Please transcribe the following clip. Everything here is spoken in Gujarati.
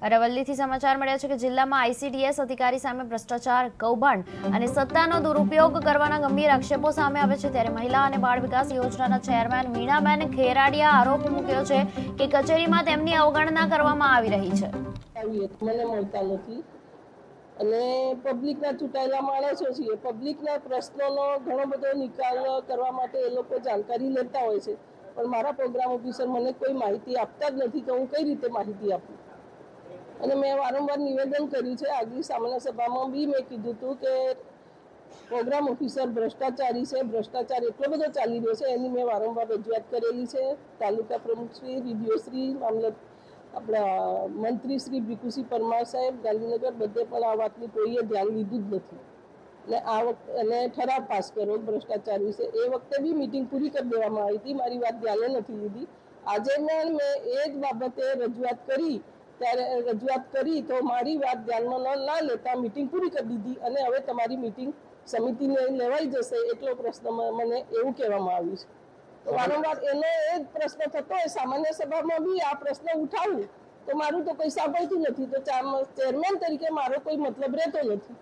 અરવલ્લીથી સમાચાર મળ્યા છે કે જિલ્લામાં આઈસીડીએસ અધિકારી સામે ભ્રષ્ટાચાર, કૌભાંડ અને સત્તાનો દુરુપયોગ કરવાના ગંભીર આક્ષેપો સામે આવે છે। ત્યારે મહિલા અને બાળ વિકાસ યોજનાના ચેરમેન વીણાબેન ખેરાડિયા આરોપ મૂક્યો છે કે કચેરીમાં તેમની અવગણના કરવામાં આવી રહી છે। મને મળતા નથી અને પબ્લિકના ચૂંટાયેલા માણસો છીએ। પબ્લિકના પ્રશ્નોનો ઘણો બધો નિકાલ કરવા માટે એ લોકો જાણકારી લેતા હોય છે, પણ મારા પ્રોગ્રામ ઓફિસર મને કોઈ માહિતી આપતા જ નથી તો હું કઈ રીતે માહિતી આપું। અને મેં વારંવાર નિવેદન કર્યું છે। આગલી સામાન્ય સભામાં બી મેં કીધું હતું કે પ્રોગ્રામ ઓફિસર ભ્રષ્ટાચારી છે, ભ્રષ્ટાચાર એટલો બધો ચાલી રહ્યો છે એની મેં વારંવાર રજૂઆત કરેલી છે। તાલુકા પ્રમુખશ્રી, વીડીઓશ્રી, આપણા મંત્રી શ્રી ભીખુસિંહ પરમાર સાહેબ ગાંધીનગર બધે પણ આ વાતની કોઈએ ધ્યાન લીધું જ નથી અને આ વખતે એને ઠરાવ પાસ કર્યો ભ્રષ્ટાચાર વિશે। એ વખતે બી મિટિંગ પૂરી કરી દેવામાં આવી હતી, મારી વાત ધ્યાને નથી લીધી। આજે મેં એ જ બાબતે રજૂઆત કરી ત્યારે રજૂઆત કરી તો મારી વાત ધ્યાનમાં ના લેતા મિટિંગ પૂરી કરી દીધી અને હવે તમારી મિટિંગ સમિતિને લેવાઈ જશે એટલો પ્રશ્ન મને એવું કહેવામાં આવ્યું છે। તો વારંવાર એનો એ જ પ્રશ્ન થતો હોય, સામાન્ય સભામાં બી આ પ્રશ્ન ઉઠાવું તો મારું તો કોઈ સાંભળતું નથી, તો ચેરમેન તરીકે મારો કોઈ મતલબ રહેતો નથી।